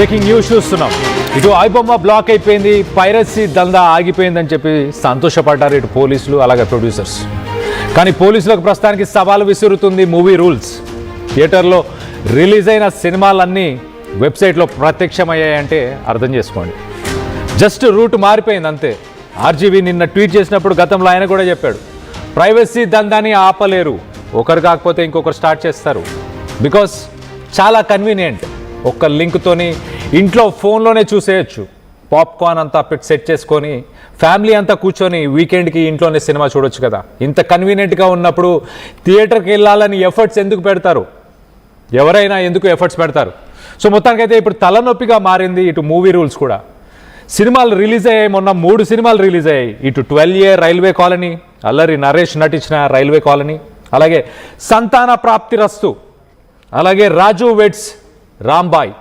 Breaking news చూస్తున్నాం. ఇటు iBomma black అయిపోయింది, పైరసీ దందా ఆగిపోయిందని చెప్పి సంతోషపడ్డారు ఇటు పోలీసులు అలాగే ప్రొడ్యూసర్స్. కానీ పోలీసులకు ప్రస్తుతానికి సవాలు విసురుతుంది మూవీ రూల్స్. థియేటర్లో రిలీజ్ అయిన సినిమాలన్నీ వెబ్సైట్లో ప్రత్యక్షమయ్యాయంటే అర్థం చేసుకోండి. జస్ట్ రూట్ మారిపోయింది అంతే. ఆర్జీవీ నిన్న ట్వీట్ చేసినప్పుడు గతంలో ఆయన కూడా చెప్పాడు, ప్రైవసీ దందాని ఆపలేరు, ఒకరు కాకపోతే ఇంకొకరు స్టార్ట్ చేస్తారు. బికాస్ చాలా కన్వీనియంట్. ఒక్క లింక్తోని ఇంట్లో ఫోన్లోనే చూసేయచ్చు. పాప్కార్న్ అంతా పెట్టి సెట్ చేసుకొని ఫ్యామిలీ అంతా కూర్చొని వీకెండ్కి ఇంట్లోనే సినిమా చూడొచ్చు కదా. ఇంత కన్వీనియంట్గా ఉన్నప్పుడు థియేటర్కి వెళ్ళాలని ఎఫర్ట్స్ ఎందుకు పెడతారు? ఎవరైనా ఎందుకు ఎఫర్ట్స్ పెడతారు? సో మొత్తానికైతే ఇప్పుడు తలనొప్పిగా మారింది ఇటు మూవీ రూల్స్ కూడా. సినిమాలు రిలీజ్ అయ్యాయి, మొన్న 3 సినిమాలు రిలీజ్ అయ్యాయి. ఇటు 12A railway colony, Allari Naresh నటించిన రైల్వే కాలనీ, అలాగే సంతాన ప్రాప్తి రస్తు, అలాగే రాజు వెడ్స్ రాంబాయ్.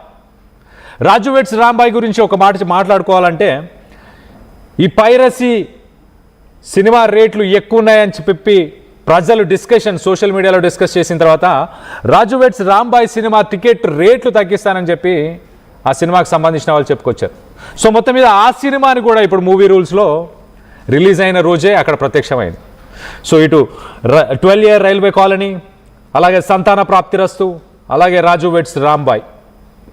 రాజు వెడ్స్ రాంబాయ్ గురించి ఒక మాట మాట్లాడుకోవాలంటే, ఈ పైరసీ సినిమా రేట్లు ఎక్కువ ఉన్నాయని చెప్పి ప్రజలు సోషల్ మీడియాలో డిస్కస్ చేసిన తర్వాత రాజు వెడ్స్ రాంబాయ్ సినిమా టికెట్ రేట్లు తగ్గిస్తానని చెప్పి ఆ సినిమాకి సంబంధించిన వాళ్ళు చెప్పుకొచ్చారు. సో మొత్తం మీద ఆ సినిమాని కూడా ఇప్పుడు మూవీ రూల్స్లో రిలీజ్ అయిన రోజే అక్కడ ప్రత్యక్షమైంది. సో ఇటు 12A రైల్వే కాలనీ, అలాగే సంతాన ప్రాప్తిరస్తు, అలాగే రాజు వెడ్స్ రాంబాయ్,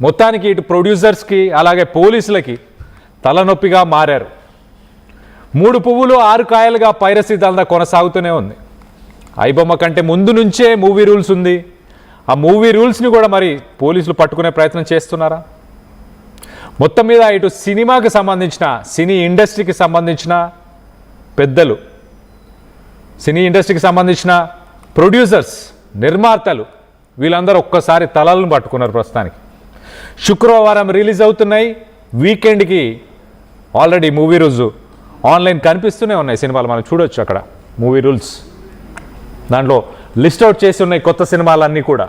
మొత్తానికి ఇటు ప్రొడ్యూసర్స్కి అలాగే పోలీసులకి తలనొప్పిగా మారారు. 3 పువ్వులు 6 కాయలుగా పైరసీ దందా కొనసాగుతూనే ఉంది. ఐబొమ్మ కంటే ముందు నుంచే మూవీ రూల్స్ ఉంది. ఆ మూవీ రూల్స్ని కూడా మరి పోలీసులు పట్టుకునే ప్రయత్నం చేస్తున్నారా? మొత్తం మీద ఇటు సినిమాకి సంబంధించిన, సినీ ఇండస్ట్రీకి సంబంధించిన పెద్దలు, సినీ ఇండస్ట్రీకి సంబంధించిన ప్రొడ్యూసర్స్, నిర్మాతలు, వీళ్ళందరూ ఒక్కసారి తలలను పట్టుకున్నారు ప్రస్తుతానికి. శుక్రవారం రిలీజ్ అవుతున్నాయి, వీకెండ్కి ఆల్రెడీ మూవీ రూల్స్ ఆన్లైన్ కనిపిస్తూనే ఉన్నాయి. సినిమాలు మనం చూడొచ్చు అక్కడ మూవీ రూల్స్, దాంట్లో లిస్ట్ అవుట్ చేసి ఉన్నాయి కొత్త సినిమాలన్నీ కూడా.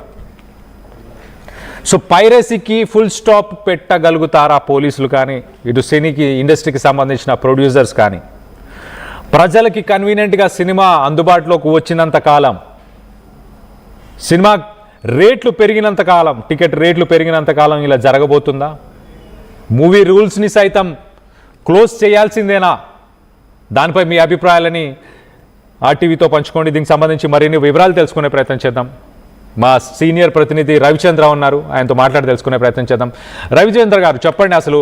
సో పైరసీకి ఫుల్ స్టాప్ పెట్టగలుగుతారా పోలీసులు కానీ, ఇటు సినీకి ఇండస్ట్రీకి సంబంధించిన ప్రొడ్యూసర్స్ కానీ? ప్రజలకి కన్వీనియంట్గా సినిమా అందుబాటులోకి వచ్చినంత కాలం, సినిమా రేట్లు పెరిగినంత కాలం, టికెట్ రేట్లు పెరిగినంత కాలం ఇలా జరగబోతుందా? మూవీ రూల్స్ని సైతం క్లోజ్ చేయాల్సిందేనా? దానిపై మీ అభిప్రాయాలని ఆర్టీవీతో పంచుకోండి. దీనికి సంబంధించి మరిన్ని వివరాలు తెలుసుకునే ప్రయత్నం చేద్దాం. మా సీనియర్ ప్రతినిధి రవిచంద్ర ఉన్నారు, ఆయనతో మాట్లాడి తెలుసుకునే ప్రయత్నం చేద్దాం. రవిచంద్ర గారు చెప్పండి, అసలు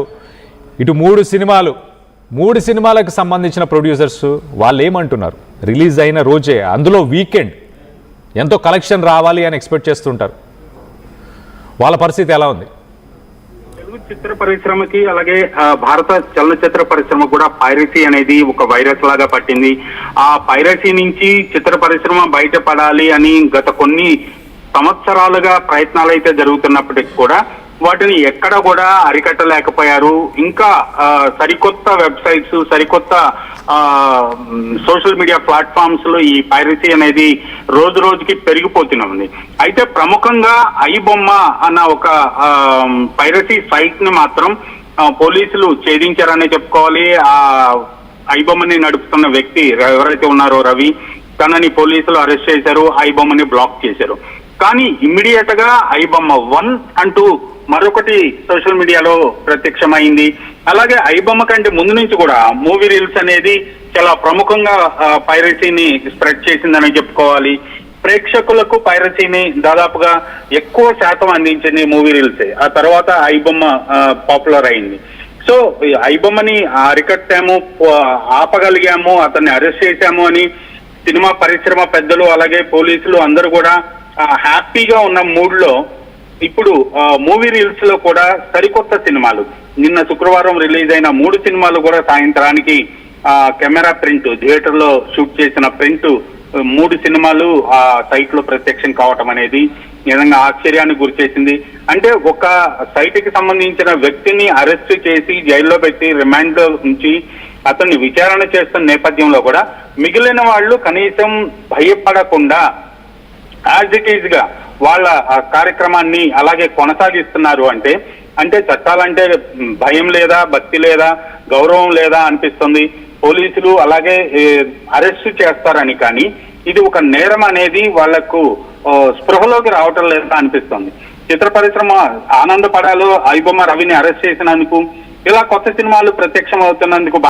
ఇటు 3 సినిమాలకు సంబంధించిన ప్రొడ్యూసర్స్ వాళ్ళు ఏమంటున్నారు? రిలీజ్ అయిన రోజే, అందులో వీకెండ్, ఎంతో కలెక్షన్ రావాలి అని ఎక్స్పెక్ట్ చేస్తుంటారు. వాళ్ళ పరిస్థితి ఎలా ఉంది? తెలుగు చిత్ర పరిశ్రమకి అలాగే భారత చలనచిత్ర పరిశ్రమ కూడా పైరసీ అనేది ఒక వైరస్ లాగా పట్టింది. ఆ పైరసీ నుంచి చిత్ర పరిశ్రమ బయటపడాలి అని గత కొన్ని సంవత్సరాలుగా ప్రయత్నాలు అయితే జరుగుతున్నప్పటికీ కూడా వాటిని ఎక్కడ కూడా అరికట్టలేకపోయారు. ఇంకా సరికొత్త వెబ్సైట్స్, సరికొత్త సోషల్ మీడియా ప్లాట్ఫామ్స్ లో ఈ పైరసీ అనేది రోజు రోజుకి పెరిగిపోతూనే ఉంది. అయితే ప్రముఖంగా ఐబొమ్మ అన్న ఒక పైరసీ సైట్ ని మాత్రం పోలీసులు ఛేదించారనే చెప్పుకోవాలి. ఆ ఐబొమ్మని నడుపుతున్న వ్యక్తి ఎవరైతే ఉన్నారో రవి, తనని పోలీసులు అరెస్ట్ చేశారు, ఐబొమ్మని బ్లాక్ చేశారు. కానీ ఇమ్మీడియట్ గా ఐబొమ్మ 1 అంటూ మరొకటి సోషల్ మీడియాలో ప్రత్యక్షమైంది. అలాగే ఐబొమ్మ కంటే ముందు నుంచి కూడా మూవీ రీల్స్ అనేది చాలా ప్రముఖంగా పైరసీని స్ప్రెడ్ చేసిందని చెప్పుకోవాలి. ప్రేక్షకులకు పైరసీని దాదాపుగా ఎక్కువ శాతం అందించింది మూవీ రీల్సే. ఆ తర్వాత ఐబొమ్మ పాపులర్ అయింది. సో ఐబొమ్మని అరికట్టాము, ఆపగలిగాము, అతన్ని అరెస్ట్ చేశాము అని సినిమా పరిశ్రమ పెద్దలు అలాగే పోలీసులు అందరూ కూడా హ్యాపీగా ఉన్న మూడ్ లో ఇప్పుడు మూవీ రీల్స్ లో కూడా సరికొత్త సినిమాలు, నిన్న శుక్రవారం రిలీజ్ అయిన 3 సినిమాలు కూడా సాయంత్రానికి కెమెరా ప్రింట్, థియేటర్ లో షూట్ చేసిన ప్రింట్ 3 సినిమాలు ఆ సైట్ లో ప్రత్యక్షం కావటం అనేది నిజంగా ఆశ్చర్యానికి గురిచేసింది. అంటే ఒక సైట్ కి సంబంధించిన వ్యక్తిని అరెస్ట్ చేసి జైల్లో పెట్టి రిమాండ్ లో ఉంచి అతన్ని విచారణ చేస్తున్న నేపథ్యంలో కూడా మిగిలిన వాళ్ళు కనీసం భయపడకుండా యాజ్ ఇట్ ఈజ్ గా వాళ్ళ కార్యక్రమాన్ని అలాగే కొనసాగిస్తున్నారు. అంటే చట్టాలంటే భయం లేదా, భక్తి లేదా, గౌరవం లేదా అనిపిస్తుంది. పోలీసులు అలాగే అరెస్ట్ చేస్తారని, కానీ ఇది ఒక నేరం అనేది వాళ్లకు స్పృహలోకి రావటం లేదా అనిపిస్తుంది. చిత్ర పరిశ్రమ ఆనందపడాలో ఐబొమ్మ రవిని అరెస్ట్ చేసినందుకు, ఇలా కొత్త సినిమాలు ప్రత్యక్షం అవుతున్నందుకు